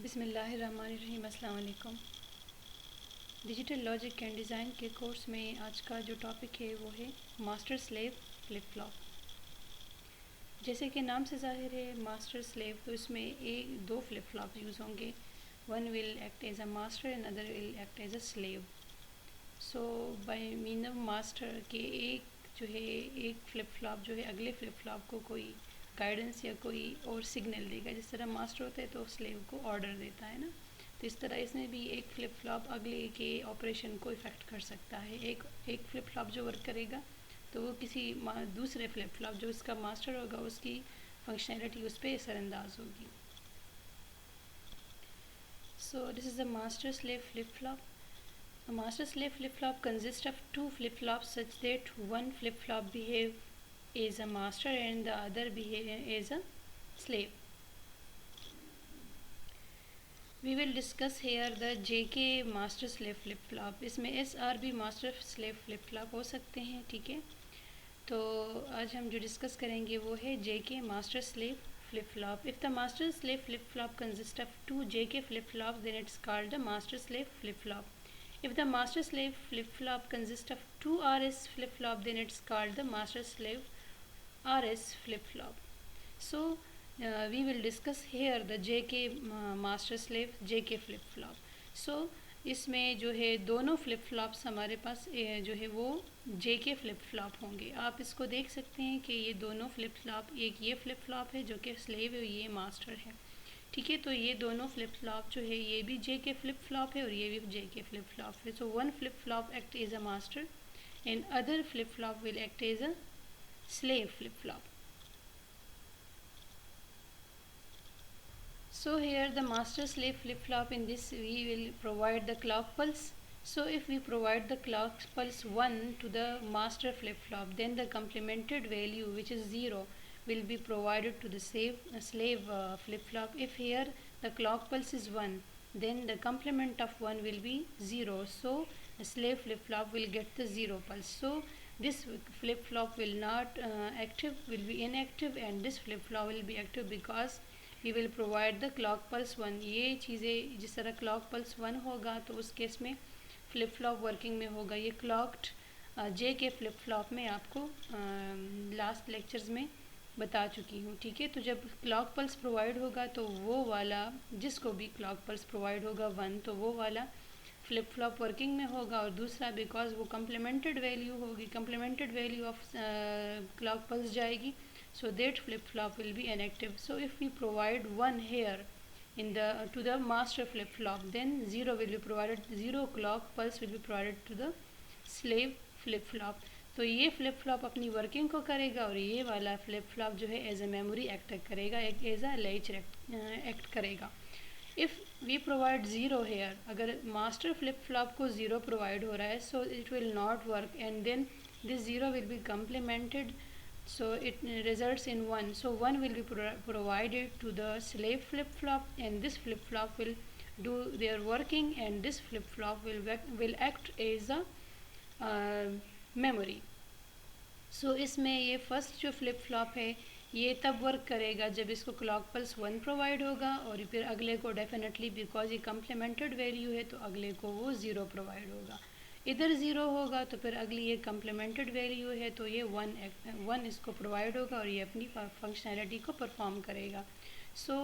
बिस्मिल्लाहिर्रहमानिर्रहीम। अस्सलाम वालेकुम। डिजिटल लॉजिक एंड डिज़ाइन के कोर्स में आज का जो टॉपिक है वो है मास्टर स्लेव फ्लिप फ्लॉप। जैसे कि नाम से ज़ाहिर है मास्टर स्लेव, तो इसमें एक दो फ्लिप फ्लॉप यूज़ होंगे। One will act as a master and other will act as a slave. So by mean of master के एक फ्लिप फ्लॉप जो है अगले फ्लिप फ्लॉप को कोई गाइडेंस या कोई और सिग्नल देगा। जिस तरह मास्टर होता है तो स्लेव को ऑर्डर देता है ना, तो इस तरह इसमें भी एक फ्लिप फ्लॉप अगले के ऑपरेशन को इफ़ेक्ट कर सकता है। एक फ्लिप फ्लॉप जो वर्क करेगा तो वो किसी दूसरे फ्लिप फ्लॉप जो इसका मास्टर होगा उसकी फंक्शनैलिटी उस पर असरअंदाज होगी। So this is the master slave flip flop. A master slave flip flop consists of two flip flops such that one flip flop behave as a master and the other behave as a slave. We will discuss here the JK master slave flip flop. इसमें SRB master slave flip flop हो सकते हैं, ठीक है। तो आज हम जो डिस्कस करेंगे वो है JK master slave flip flop. If the master slave flip flop consists of two JK flip flops, then it's called the master slave flip flop. If the master slave flip flop consists of two RS flip flop, then it's called the master slave RS flip flop. So we will discuss here the JK master slave JK flip flop. So इसमें जो है दोनों flip flops हमारे पास जो है वो JK flip flop होंगे। आप इसको देख सकते हैं कि ये दोनों फ्लिप फ्लॉप, एक ये फ्लिप फ्लॉप है जो कि स्लेव है, ये मास्टर है, ठीक है। तो ये दोनों फ्लिप फ्लॉप जो है ये भी JK फ्लिप फ्लॉप है और ये भी JK फ्लिप फ्लॉप है। So one flip flop act as a master and other flip flop will act as a slave flip flop. So here the master slave flip flop, in this we will provide the clock pulse. So if we provide the clock pulse 1 to the master flip flop, then the complemented value which is 0 will be provided to the slave flip flop. If here the clock pulse is 1, then the complement of 1 will be 0. So the slave flip flop will get the 0 pulse. So this flip flop will not active, will be inactive, and this flip flop will be active because we will provide the clock pulse 1. ये चीज़ें जिस तरह clock pulse 1 होगा तो उस case में flip flop working में होगा। ये क्लॉक्ड जे के फ्लिप फ्लॉप में आपको लास्ट लेक्चर्स में बता चुकी हूँ, ठीक है। तो जब क्लॉक पल्स प्रोवाइड होगा तो वो वाला, जिसको भी क्लॉक पल्स प्रोवाइड होगा 1, तो वो वाला फ्लिप फ्लॉप वर्किंग में होगा, और दूसरा बिकॉज वो कम्प्लीमेंटेड वैल्यू होगी, complemented value of clock pulse जाएगी, so that flip flop will be inactive. So if we provide 1 here in the to the master flip flop, then 0 will be provided, 0 clock pulse will be provided to the slave flip flop. तो ये flip flop अपनी working को करेगा और ये वाला flip flop जो है एज ए मेमोरी एक्ट करेगा, एक एज अ लेच एक्ट करेगा। इफ़ वी प्रोवाइड 0 हेयर, अगर मास्टर फ्लिप फ्लॉप को 0 प्रोवाइड हो रहा है, so it will not work and then this 0 will be complemented, so it results in 1. So 1 will be provided to the slave flip flop, and this flip flop will do their working, and this flip flop will act as a memory. So इसमें ये first जो flip flop है ये तब work करेगा जब इसको clock pulse 1 provide होगा, और फिर अगले को डेफिनेटली बिकॉज ये कम्प्लीमेंटेड वैल्यू है तो अगले को वो 0 प्रोवाइड होगा। इधर 0 होगा तो फिर अगली ये कम्प्लीमेंटेड वैल्यू है तो ये 1 इसको प्रोवाइड होगा और ये अपनी फंक्शनैलिटी को परफॉर्म करेगा। सो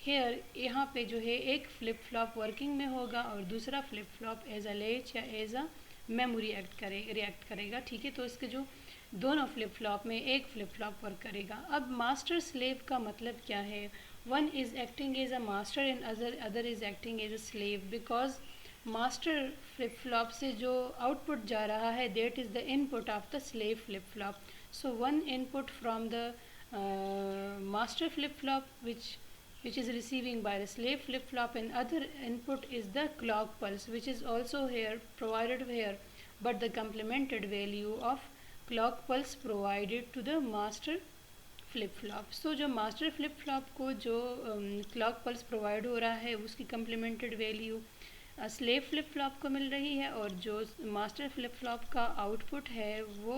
हेयर यहाँ पे जो है एक फ्लिप फ्लॉप वर्किंग में होगा और दूसरा flip flop as a latch या एज अ मेमोरी रिएक्ट करेगा, ठीक है। तो इसके जो दोनों फ्लिप फ्लॉप में एक फ्लिप फ्लॉप वर्क करेगा। अब मास्टर स्लेव का मतलब क्या है? One is acting as a master and other is acting as a slave, because master flip flop से जो आउटपुट जा रहा है that is the input of the slave flip flop. So one input from the master flip flop which is receiving by the slave flip flop, and other input is the clock pulse which is also here provided here, but the complemented value of clock pulse provided to the master flip flop. So जो master flip flop को जो clock pulse provide हो रहा है उसकी complemented value slave flip flop को मिल रही है, और जो मास्टर फ्लिप फ्लॉप का आउटपुट है वो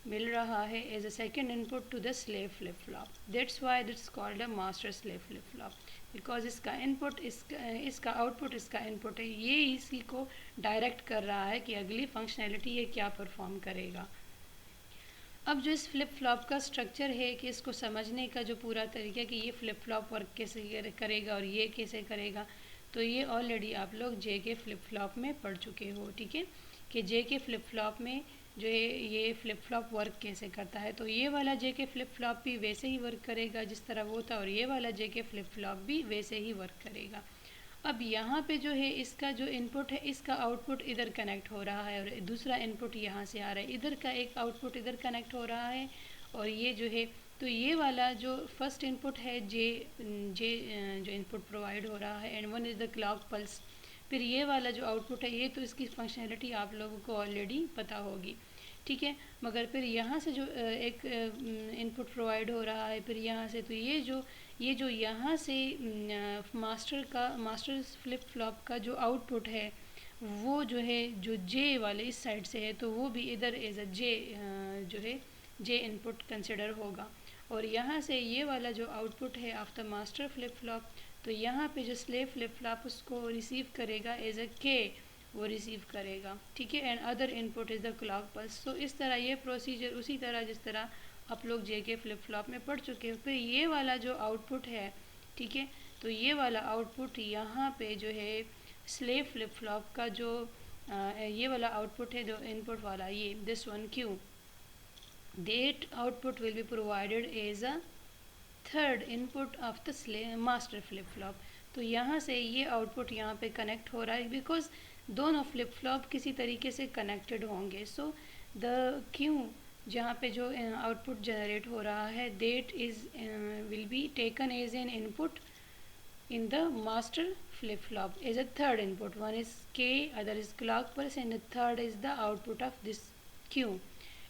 मिल रहा है as a second input to the slave flip flop. That's why it's called a master slave flip flop, because इसका इनपुट इसका आउटपुट इसका इनपुट है. ये इसी को डायरेक्ट कर रहा है कि अगली फंक्शनैलिटी ये क्या परफॉर्म करेगा. अब जो इस फ्लिप फ्लॉप का स्ट्रक्चर है कि इसको समझने का जो पूरा तरीका कि ये फ्लिप फ्लॉप वर्क कैसे करेगा और ये कैसे करेगा, तो ये ऑलरेडी आप लोग जे के फ्लिप फ्लॉप में पढ़ चुके हो. ठीक है, कि जे के फ्लिप फ्लॉप में जो है ये फ्लिप फ्लॉप वर्क कैसे करता है. तो ये वाला जे के फ्लिप फ्लॉप भी वैसे ही वर्क करेगा जिस तरह वो था, और ये वाला जे के फ्लिप फ्लॉप भी वैसे ही वर्क करेगा. अब यहाँ पे जो है इसका जो इनपुट है इसका आउटपुट इधर कनेक्ट हो रहा है और दूसरा इनपुट यहाँ से आ रहा है. इधर का एक आउटपुट इधर कनेक्ट हो रहा है और ये जो है, तो ये वाला जो फर्स्ट इनपुट है जे जे जो इनपुट प्रोवाइड हो रहा है, and one is the clock pulse. फिर ये वाला जो आउटपुट है ये तो इसकी फंक्शनैलिटी आप लोगों को ऑलरेडी पता होगी. ठीक है, मगर फिर यहाँ से जो एक इनपुट प्रोवाइड हो रहा है फिर यहाँ से, तो ये जो यहाँ से मास्टर फ्लिप फ्लॉप का जो आउटपुट है वो जो है जो जे वाले इस साइड से है, तो वो भी इधर एज अ जे जो है जे इनपुट कंसिडर होगा. और यहाँ से ये वाला जो आउटपुट है आफ्टर मास्टर फ्लिप फ्लॉप, तो यहाँ पे जो स्लेव फ्लिप फ्लॉप उसको रिसीव करेगा एज अ के, वो रिसीव करेगा. ठीक है, and other input is the clock pulse. तो इस तरह ये प्रोसीजर उसी तरह जिस तरह आप लोग जे के फ्लिप फ्लॉप में पढ़ चुके हो. फिर ये वाला जो आउटपुट है, ठीक है, तो ये वाला आउटपुट यहाँ पे जो है स्लेव फ्लिप फ्लॉप का जो ये वाला आउटपुट है जो इनपुट वाला, ये this one Q, that output will be provided as a third input of the master flip flop. तो यहाँ से ये आउटपुट यहाँ पे कनेक्ट हो रहा है बिकॉज दोनों फ्लिप फ्लॉप किसी तरीके से कनेक्टेड होंगे. सो द क्यू जहाँ पे जो आउटपुट जनरेट हो रहा है that is will be taken as an input in the master flip flop as a third input. One is K, other is clock pulse, and the third is the output of this Q.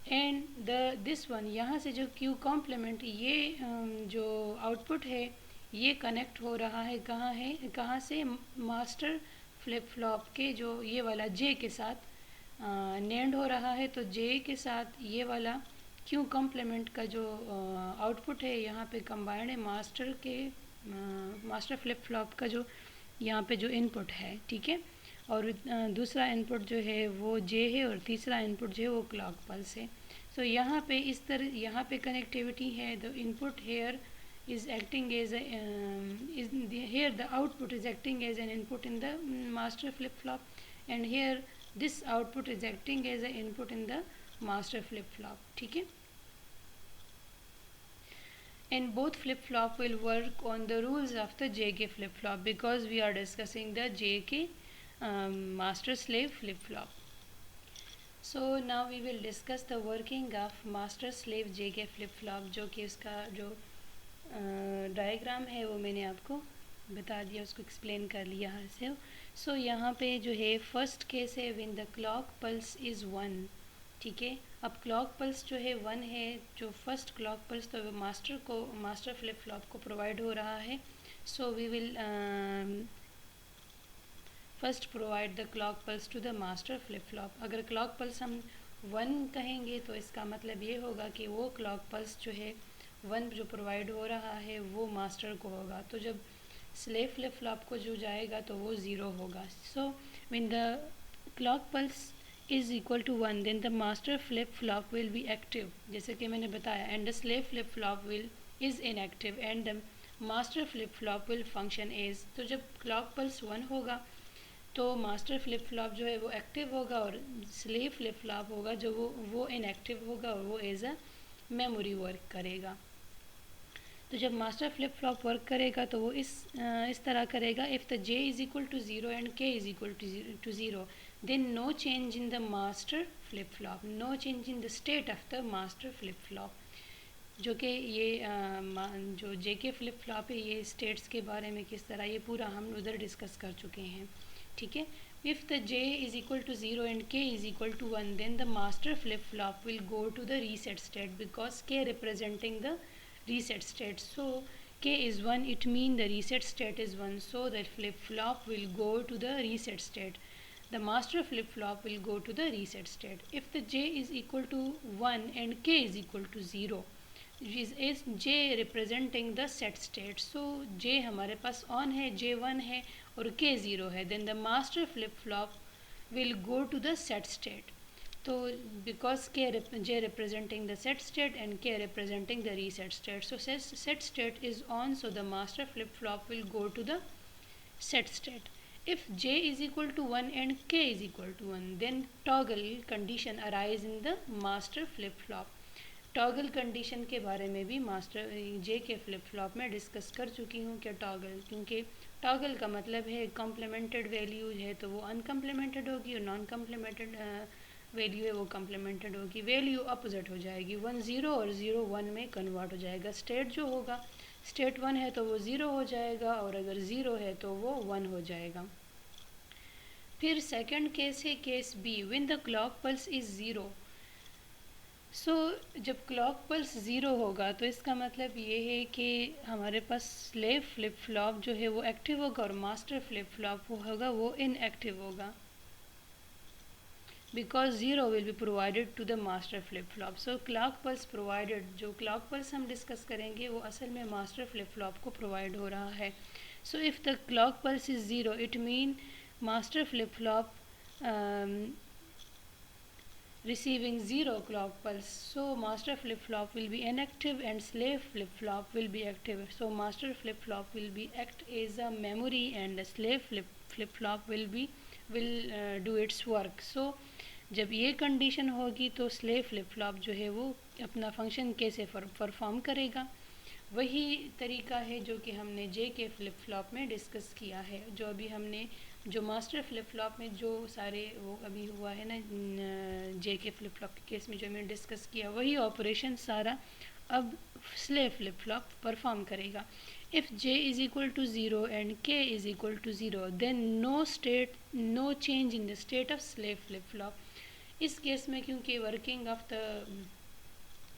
And this one यहाँ से जो Q complement ये जो output है ये connect हो रहा है कहाँ से मास्टर फ्लिप फ्लॉप के जो ये वाला J के साथ नेंड हो रहा है. तो J के साथ ये वाला Q कॉम्प्लीमेंट का जो आउटपुट है यहाँ पे कंबाइंड है मास्टर फ्लिप फ्लॉप का जो यहाँ पे जो इनपुट है. ठीक है, और दूसरा इनपुट जो है वो J है और तीसरा इनपुट जो है वो क्लॉक पल्स है. सो यहाँ पे इस तरह यहाँ पे कनेक्टिविटी है. The input here is acting as a here the output is acting as an input in the master flip flop, and here this output is acting as an input in the master flip flop. ठीक है, and both flip flop will work on the rules of the JK flip flop because we are discussing the JK master slave flip flop. So now we will discuss the working of master slave JK flip flop, जो कि उसका जो diagram है वो मैंने आपको बता दिया, उसको एक्सप्लेन कर लिया हर से. सो यहाँ पे जो है फर्स्ट केस है when the clock pulse is 1. ठीक है, अब क्लॉक पल्स जो है 1 है, जो फर्स्ट क्लॉक पल्स तो मास्टर फ्लिप फ्लॉप को प्रोवाइड हो रहा है. So we will first provide the clock pulse to the master flip flop. अगर क्लॉक पल्स हम 1 कहेंगे तो इसका मतलब ये होगा कि वो क्लॉक पल्स जो है 1 जो प्रोवाइड हो रहा है वो मास्टर को होगा. तो जब स्लेव फ्लिप फ्लॉप को जो जाएगा तो वो 0 होगा. So when the clock pulse is equal to 1 then the master flip flop will be active, जैसे कि मैंने बताया, and the slave flip flop will is inactive and the master flip flop will function as. तो जब clock pulse 1 होगा तो master flip flop जो है वो एक्टिव होगा और स्लेव फ्लिप फ्लॉप होगा जो वो इनएक्टिव होगा और वो एज अ मेमोरी वर्क करेगा. तो जब मास्टर फ्लिप फ्लॉप वर्क करेगा तो वो इस तरह करेगा. If the J is equal to 0 and K is equal to 0 then no change in the master flip flop, no change in the state of the master flip flop. जो कि ये जो JK फ्लिप फ्लॉप है ये states के बारे में किस तरह ये पूरा हम उधर डिस्कस कर चुके हैं. ठीक है, if the J is equal to 0 and K is equal to 1 then the master flip flop will go to the reset state because K representing the reset state. So K is 1, it means the reset state is 1, so the flip flop will go to the reset state. the master flip-flop will go to the reset state. If the j is equal to 1 and k is equal to 0, is j representing the set state. So j हमारे पास on है, j 1 है और k 0 है, then the master flip-flop will go to the set state. So because j representing the set state and k representing the reset state, so set state is on, so the master flip-flop will go to the set state. If j is equal to 1 and k is equal to 1, then toggle condition arise in the master flip-flop. Toggle condition के बारे में भी master जे के flip flop में discuss कर चुकी हूँ क्या टॉगल, क्योंकि टॉगल का मतलब है कॉम्प्लीमेंटेड वैल्यू है तो वो अनकम्प्लीमेंटेड होगी और नॉन कम्प्लीमेंटेड वैल्यू है वो कम्प्लीमेंटेड होगी, वैल्यू अपोजिट हो जाएगी, 1 0 और 0 1 में कन्वर्ट हो जाएगा। स्टेट जो होगा, स्टेट 1 है तो वो 0 हो जाएगा और अगर 0 है तो वो 1 हो जाएगा। फिर सेकंड केस है case B, when the clock pulse is 0। सो जब क्लॉक पल्स 0 होगा तो इसका मतलब ये है कि हमारे पास स्लेव फ्लिप फ्लॉप जो है वो एक्टिव होगा और मास्टर फ्लिप फ्लॉप वो होगा वो इनएक्टिव होगा, because 0 will be provided to the master flip flop. So clock pulse provided, जो क्लॉक पल्स हम डिस्कस करेंगे वो असल में मास्टर फ्लिप फ्लॉप को प्रोवाइड हो रहा है। So if the clock pulse is 0, it mean master flip flop receiving 0 clock pulse, so master flip flop will be inactive and slave flip flop will be active. So master flip flop will be act as a memory and the slave flip flop will do its work. So जब ये condition होगी तो slave flip flop जो है वो अपना function कैसे perform करेगा, वही तरीका है जो कि हमने जे के फ्लिप फ्लॉप में डिस्कस किया है। जो अभी हमने जो मास्टर फ्लिप फ्लॉप में जो सारे वो अभी हुआ है ना जे के फ्लिप फ्लॉप के केस में जो हमने डिस्कस किया, वही ऑपरेशन सारा अब स्लेव फ्लिप फ्लॉप परफॉर्म करेगा। If j is equal to 0 and k is equal to 0, then no change in the state of slave flip flop. इस केस में क्योंकि working of the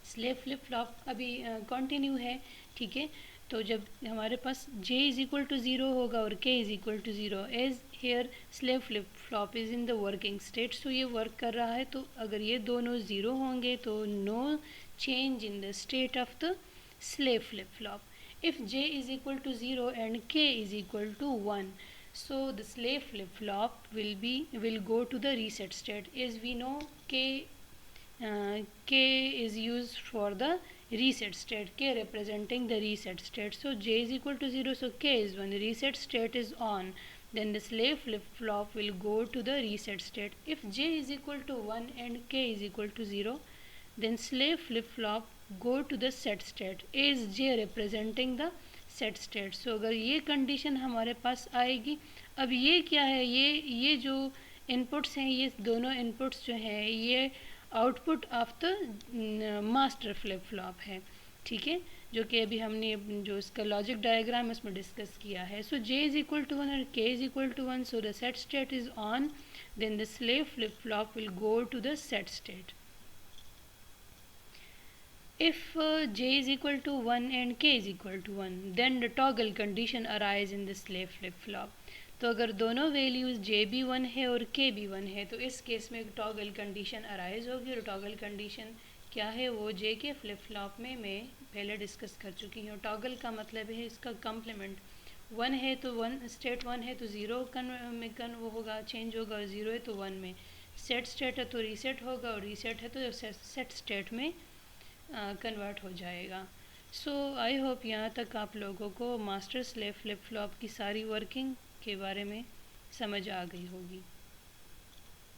slave flip flop अभी continue है, ठीक है, तो जब हमारे पास j इज़ इक्वल टू 0 होगा और k is equal to 0, as here slave flip flop is in the working state, सो ये वर्क कर रहा है। तो अगर ये दोनों 0 होंगे तो no change in the state of the slave flip flop. If j is equal to 0 and k is equal to 1, so the slave flip flop will go to the reset state. As we know, k is used for the reset state, k representing the reset state. So j is equal to 0, so k is 1, reset state is on, then the slave flip flop will go to the reset state. If j is equal to 1 and k is equal to 0, then slave flip flop go to the set state, as j representing the set state. So अगर ये condition हमारे पास आएगी, अब ये क्या है, ये जो इनपुट्स हैं, ये दोनों इनपुट्स जो हैं ये output of the master flip flop है, ठीक है, जो कि अभी हमने जो इसका लॉजिक डायग्राम है उसमें डिस्कस किया है। So J is equal to 1 और K is equal to 1, so the set state is on, then the slave flip flop will go to the set state. If j is equal to 1 and k is equal to 1, then the toggle condition arise in the slave flip flop. तो अगर दोनों values j भी 1 है और k भी 1 है तो इस केस में टॉगल कंडीशन अराइज होगी, और टॉगल कंडीशन क्या है वो j के फ्लिप फ्लॉप में मैं पहले डिस्कस कर चुकी हूँ। टॉगल का मतलब है इसका कम्प्लीमेंट, 1 है तो 1 स्टेट 1 है तो 0 में वो होगा चेंज होगा, और 0 है तो 1 में, सेट स्टेट है तो रीसेट होगा, और रीसेट है तो सेट स्टेट में कन्वर्ट हो जाएगा। सो आई होप यहाँ तक आप लोगों को मास्टर स्लेव फ्लिप फ्लॉप की सारी वर्किंग के बारे में समझ आ गई होगी।